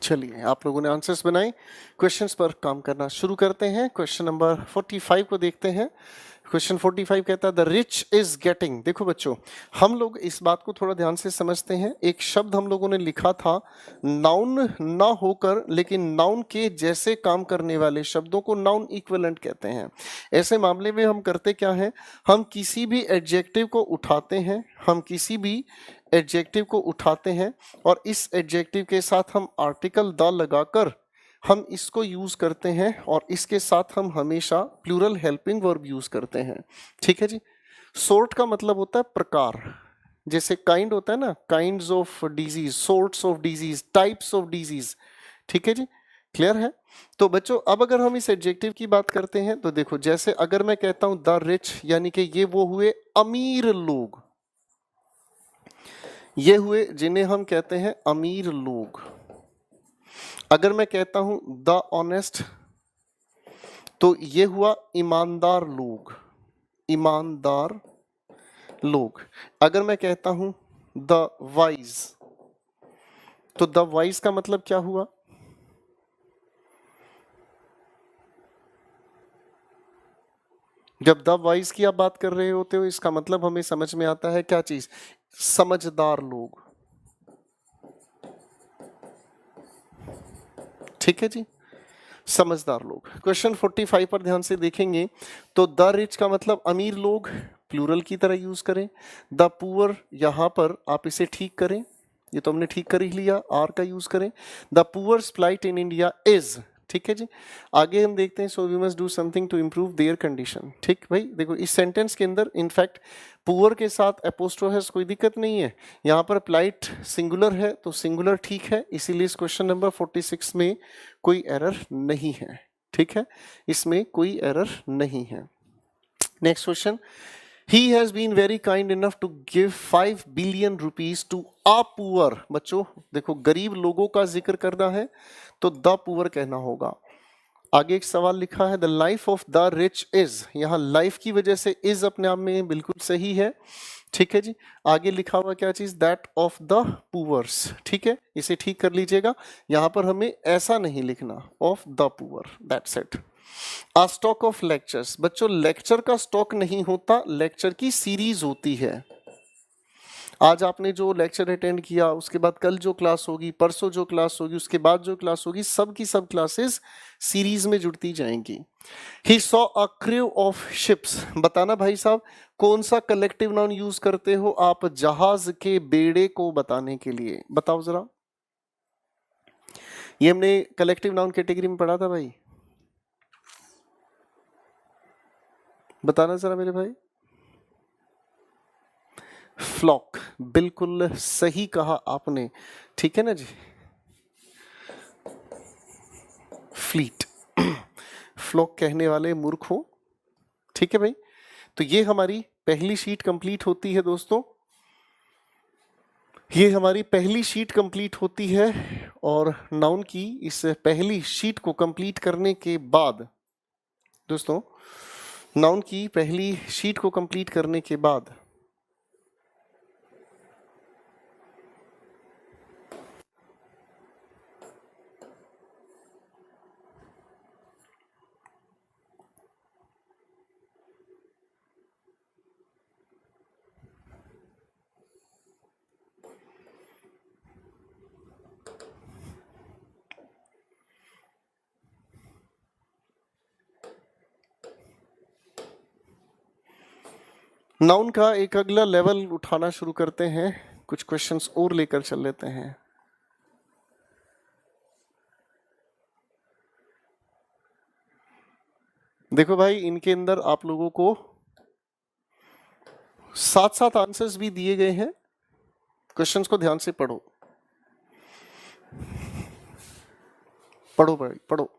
चलिए, आप लोगों ने आंसर्स बनाए, क्वेश्चंस पर काम करना शुरू करते हैं। क्वेश्चन नंबर 45 को देखते हैं। क्वेश्चन 45 कहता है द रिच इज गेटिंग। देखो बच्चों, हम लोग इस बात को थोड़ा ध्यान से समझते हैं। एक शब्द हम लोगों ने लिखा था, नाउन ना होकर लेकिन नाउन के जैसे काम करने वाले शब्दों को नाउन इक्विवेलेंट कहते हैं। ऐसे मामले में हम करते क्या है, हम किसी भी एडजेक्टिव को उठाते हैं, हम किसी भी एडजेक्टिव को उठाते हैं और इस एडजेक्टिव के साथ हम आर्टिकल द लगाकर हम इसको यूज करते हैं और इसके साथ हम हमेशा प्लूरल हेल्पिंग वर्ब यूज करते हैं। ठीक है जी। सोर्ट का मतलब होता है प्रकार, जैसे काइंड होता है ना, kinds of disease, sorts of disease, types of disease. ठीक है जी, क्लियर है। तो बच्चों अब अगर हम इस एडजेक्टिव की बात करते हैं तो देखो, जैसे अगर मैं कहता हूं द रिच, यानी कि ये वो हुए अमीर लोग, ये हुए जिन्हें हम कहते हैं अमीर लोग। अगर मैं कहता हूं द ऑनेस्ट, तो ये हुआ ईमानदार लोग, ईमानदार लोग। अगर मैं कहता हूं द वाइज, तो द वाइज का मतलब क्या हुआ, जब द वाइज की आप बात कर रहे होते हो इसका मतलब हमें समझ में आता है क्या चीज, समझदार लोग। ठीक है जी, समझदार लोग। क्वेश्चन 45 पर ध्यान से देखेंगे तो द रिच का मतलब अमीर लोग, प्लूरल की तरह यूज करें। द पुअर, यहां पर आप इसे ठीक करें, ये तो हमने ठीक कर ही लिया, आर का यूज करें। The poor's plight in India is. ठीक है जी, आगे हम देखते हैं, so we must do something to improve their condition. ठीक भाई, देखो इस सेंटेंस के अंदर इनफैक्ट पुअर के साथ एपोस्ट्रोफस कोई दिक्कत नहीं है, यहाँ पर प्लाइट सिंगुलर है तो सिंगुलर ठीक है, इसीलिए इस क्वेश्चन नंबर 46 में कोई एरर नहीं है। ठीक है, इसमें कोई एरर नहीं है। Next question, He has been very kind enough to give 5 billion rupees to a poor। बच्चों देखो, गरीब लोगों का जिक्र करना है तो द पुअर कहना होगा। आगे एक सवाल लिखा है the life of the rich is, यहाँ लाइफ की वजह से इज अपने आप में बिल्कुल सही है। ठीक है जी, आगे लिखा हुआ क्या चीज, दैट ऑफ द पुअर्स। ठीक है, इसे ठीक कर लीजिएगा, यहां पर हमें ऐसा नहीं लिखना, of the poor, that's it. A stock of lectures, बच्चों लेक्चर का स्टॉक नहीं होता, लेक्चर की सीरीज होती है। आज आपने जो लेक्चर अटेंड किया, उसके बाद कल जो क्लास होगी, परसों जो क्लास होगी, उसके बाद जो क्लास होगी, सब की सब क्लासेस सीरीज में जुड़ती जाएंगी। He saw a crew of ships, बताना भाई साहब कौन सा कलेक्टिव नाउन यूज करते हो आप जहाज के बेड़े को बताने के लिए, बताओ जरा। ये हमने कलेक्टिव नाउन कैटेगरी में पढ़ा था भाई, बताना जरा मेरे भाई। फ्लॉक, बिल्कुल सही कहा आपने। ठीक है ना जी, फ्लीट, फ्लॉक कहने वाले मूर्ख हो। ठीक है भाई, तो ये हमारी पहली शीट कंप्लीट होती है दोस्तों, ये हमारी पहली शीट कंप्लीट होती है। और नाउन की इस पहली शीट को कंप्लीट करने के बाद दोस्तों, नाउन की पहली शीट को कंप्लीट करने के बाद नाउन का एक अगला लेवल उठाना शुरू करते हैं, कुछ क्वेश्चंस और लेकर चल लेते हैं। देखो भाई, इनके अंदर आप लोगों को साथ साथ आंसर्स भी दिए गए हैं, क्वेश्चंस को ध्यान से पढ़ो, पढ़ो भाई पढ़ो।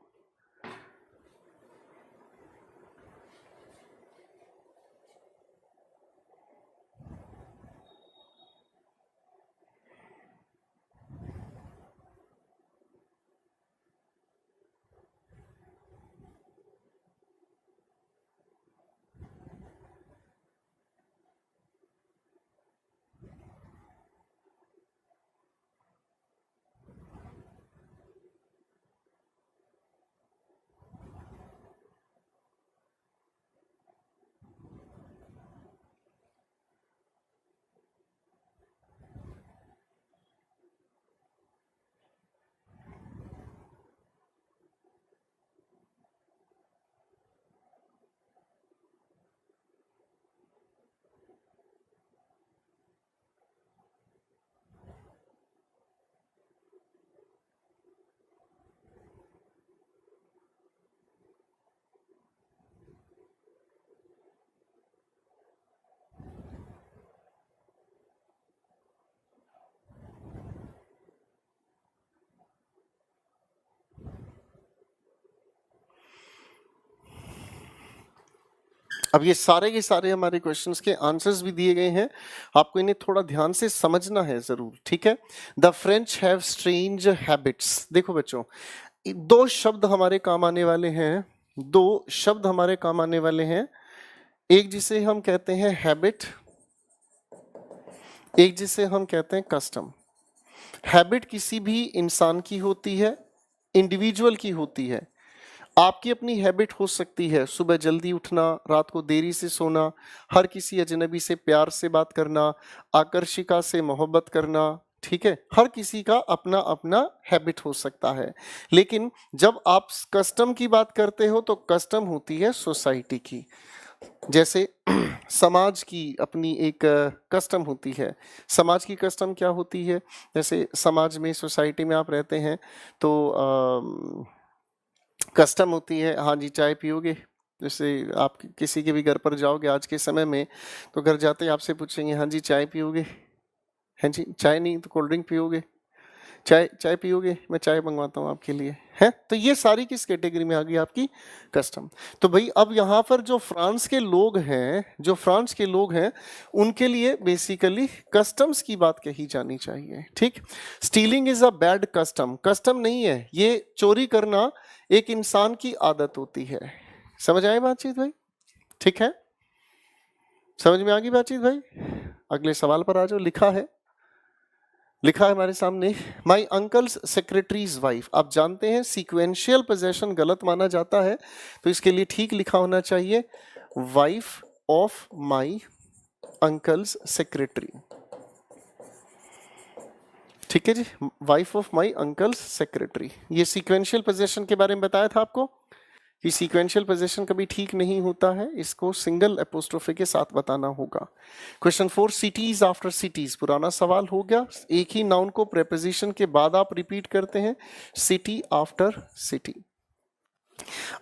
अब ये सारे के सारे हमारे क्वेश्चंस के आंसर्स भी दिए गए हैं, आपको इन्हें थोड़ा ध्यान से समझना है जरूर, ठीक है। The French have strange habits. देखो बच्चों, दो शब्द हमारे काम आने वाले हैं, दो शब्द हमारे काम आने वाले हैं। एक जिसे हम कहते हैं हैबिट, एक जिसे हम कहते हैं कस्टम। हैबिट किसी भी इंसान की होती है, इंडिविजुअल की होती है। आपकी अपनी हैबिट हो सकती है सुबह जल्दी उठना, रात को देरी से सोना, हर किसी अजनबी से प्यार से बात करना, आकर्षिका से मोहब्बत करना, ठीक है। हर किसी का अपना अपना हैबिट हो सकता है। लेकिन जब आप कस्टम की बात करते हो तो कस्टम होती है सोसाइटी की। जैसे समाज की अपनी एक कस्टम होती है। समाज की कस्टम क्या होती है? जैसे समाज में, सोसाइटी में आप रहते हैं तो कस्टम होती है, हाँ जी चाय पियोगे। जैसे आप किसी के भी घर पर जाओगे आज के समय में, तो घर जाते ही आपसे पूछेंगे हाँ जी चाय पियोगे, हाँ जी चाय नहीं तो कोल्ड ड्रिंक पियोगे, चाय चाय पियोगे, मैं चाय मंगवाता हूँ आपके लिए, है। तो ये सारी किस कैटेगरी में आ गई? आपकी कस्टम। तो भाई अब यहाँ पर जो फ्रांस के लोग हैं, जो फ्रांस के लोग हैं, उनके लिए बेसिकली कस्टम्स की बात कही जानी चाहिए, ठीक। Stealing is a bad custom. Custom नहीं है ये, चोरी करना एक इंसान की आदत होती है। समझ आए बातचीत भाई? ठीक है, समझ में आ गई बातचीत भाई? अगले सवाल पर आ जाओ। लिखा है हमारे सामने, माई अंकल्स सेक्रेटरीज वाइफ। आप जानते हैं सीक्वेंशियल पोजेशन गलत माना जाता है, तो इसके लिए ठीक लिखा होना चाहिए wife of my uncle's secretary. ठीक है जी, wife of my uncle's secretary. ये सीक्वेंशियल पोजेशन के बारे में बताया था आपको कि सीक्वेंशियल पोजीशन कभी ठीक नहीं होता है, इसको सिंगल एपोस्ट्रोफे के साथ बताना होगा। Question 4, cities after cities. पुराना सवाल हो गया, एक ही नाउन को प्रेपोजिशन के बाद आप रिपीट करते हैं, city after city.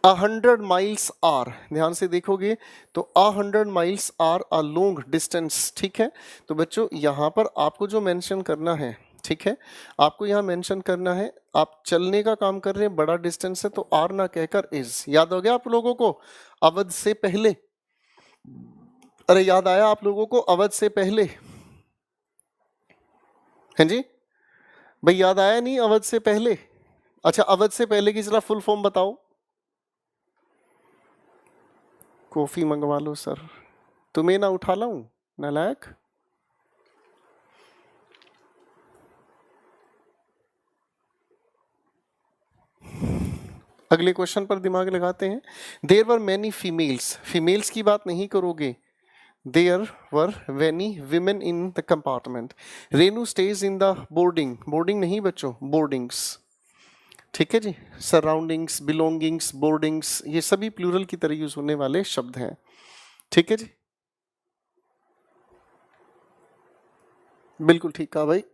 100 miles are, ध्यान से देखोगे तो 100 miles are a long distance, ठीक है। तो बच्चों यहां पर आपको जो मेंशन करना है, ठीक है, आपको यहां मेंशन करना है, आप चलने का काम कर रहे हैं, बड़ा डिस्टेंस है तो आर ना कहकर इज। याद हो गया आप लोगों को अवध से पहले? अरे याद आया आप लोगों को अवध से पहले? हैं जी भाई, याद आया नहीं अवध से पहले? अच्छा, अवध से पहले की जरा फुल फॉर्म बताओ। कॉफी मंगवा लो सर, तुम्हें ना उठा लाऊं नालायक। अगले क्वेश्चन पर दिमाग लगाते हैं। There were many females, females की बात नहीं करोगे, there were many women in the compartment. रेनू stage in the boarding, boarding नहीं बच्चों, बोर्डिंग्स, ठीक है जी। सराउंडिंग्स, बिलोंगिंग्स, बोर्डिंग्स, ये सभी प्लूरल की तरह यूज होने वाले शब्द हैं, ठीक है जी। बिल्कुल ठीक कहा भाई।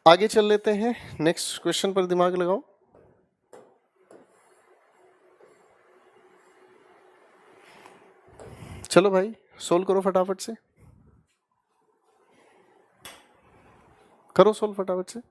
आगे चल लेते हैं, नेक्स्ट क्वेश्चन पर दिमाग लगाओ। चलो भाई सोल्व करो फटाफट से, करो सोल्व फटाफट से।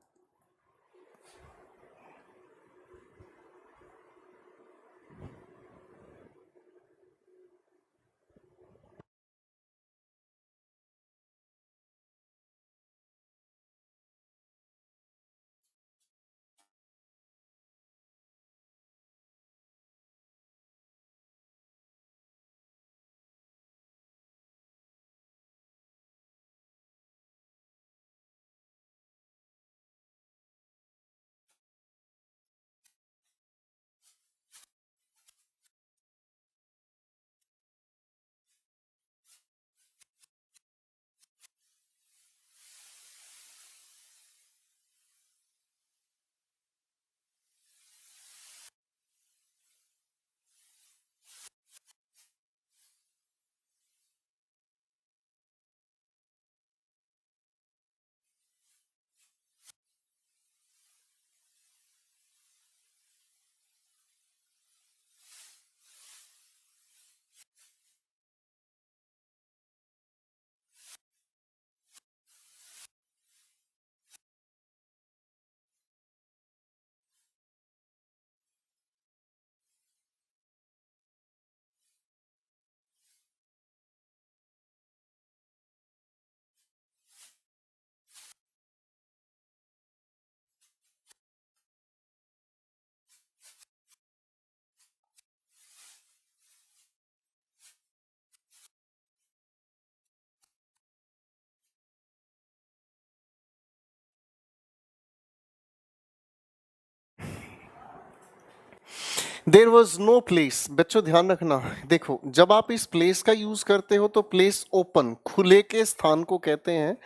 There was no place. बच्चों ध्यान रखना, देखो जब आप इस प्लेस का यूज करते हो तो प्लेस ओपन, खुले के स्थान को कहते हैं,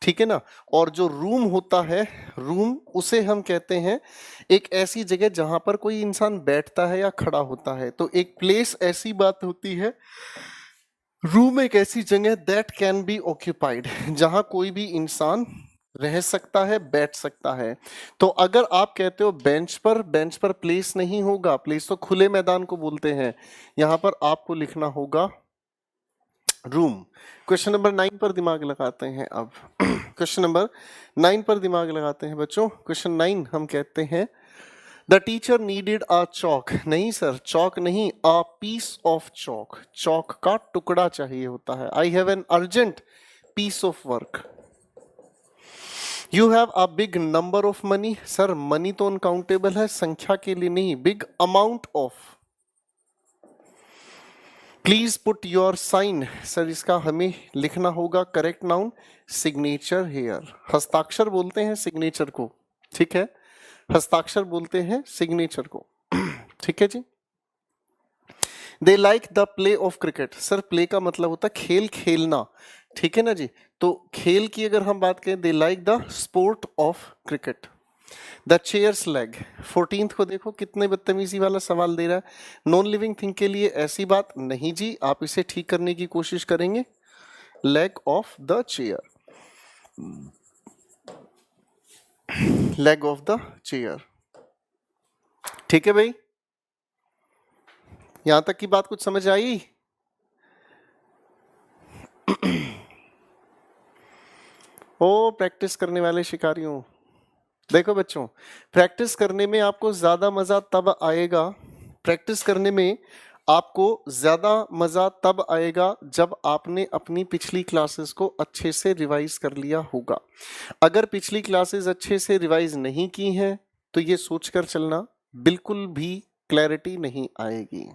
ठीक है ना। और जो रूम होता है, रूम, उसे हम कहते हैं एक ऐसी जगह जहां पर कोई इंसान बैठता है या खड़ा होता है। तो एक प्लेस ऐसी बात होती है, रूम एक ऐसी जगह दैट कैन बी ऑक्यूपाइड, जहां कोई भी इंसान रह सकता है, बैठ सकता है। तो अगर आप कहते हो बेंच पर, बेंच पर प्लेस नहीं होगा, प्लेस तो खुले मैदान को बोलते हैं, यहां पर आपको लिखना होगा रूम। क्वेश्चन नंबर 9 पर दिमाग लगाते हैं अब। क्वेश्चन नंबर 9 पर दिमाग लगाते हैं बच्चों। क्वेश्चन 9 हम कहते हैं द टीचर नीडेड अ चौक। नहीं सर, चौक नहीं, अ पीस ऑफ चौक, चौक का टुकड़ा चाहिए होता है। I have an urgent piece of work. You have a big number of money. Sir money तो अनकाउंटेबल है, संख्या के लिए नहीं, big amount of. Please put your sign. Sir इसका हमें लिखना होगा करेक्ट नाउन सिग्नेचर हेयर। हस्ताक्षर बोलते हैं सिग्नेचर को, ठीक है, हस्ताक्षर बोलते हैं सिग्नेचर को, ठीक है जी। They like the play of cricket. Sir play का मतलब होता है खेल, खेलना, ठीक है ना जी। तो खेल की अगर हम बात करें, दे like the sport of cricket. The chairs leg. 14th को देखो कितने बदतमीजी वाला सवाल दे रहा है। नॉन लिविंग थिंग के लिए ऐसी बात नहीं जी, आप इसे ठीक करने की कोशिश करेंगे। Leg of the chair, leg of the chair, ठीक है भाई, यहां तक की बात कुछ समझ आई? ओ प्रैक्टिस करने वाले शिकारियों, देखो बच्चों, प्रैक्टिस करने में आपको ज्यादा मजा तब आएगा, प्रैक्टिस करने में आपको ज्यादा मजा तब आएगा जब आपने अपनी पिछली क्लासेस को अच्छे से रिवाइज कर लिया होगा। अगर पिछली क्लासेस अच्छे से रिवाइज नहीं की हैं तो ये सोचकर चलना, बिल्कुल भी क्लैरिटी नहीं आएगी,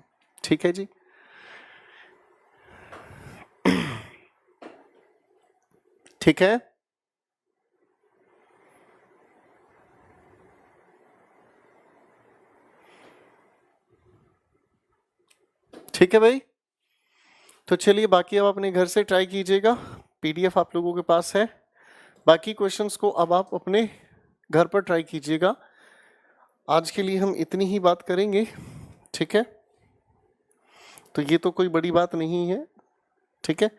ठीक है जी। ठीक है, ठीक है भाई। तो चलिए बाकी अब अपने घर से ट्राई कीजिएगा, पीडीएफ आप लोगों के पास है। बाकी क्वेश्चंस को अब आप अपने घर पर ट्राई कीजिएगा। आज के लिए हम इतनी ही बात करेंगे, ठीक है। तो ये तो कोई बड़ी बात नहीं है, ठीक है।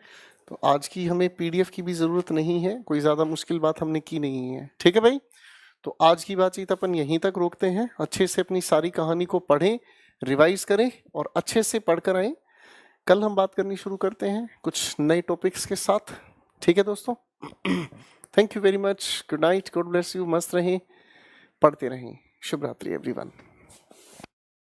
तो आज की हमें पीडीएफ की भी जरूरत नहीं है, कोई ज्यादा मुश्किल बात हमने की नहीं है, ठीक है भाई। तो आज की बातचीत अपन यहीं तक रोकते हैं। अच्छे से अपनी सारी कहानी को पढ़ें, रिवाइज करें और अच्छे से पढ़कर आएं। कल हम बात करनी शुरू करते हैं कुछ नए टॉपिक्स के साथ, ठीक है दोस्तों। Thank you very much, good night, God bless you, मस्त रहें, पढ़ते रहें, शुभ रात्रि एवरीवन।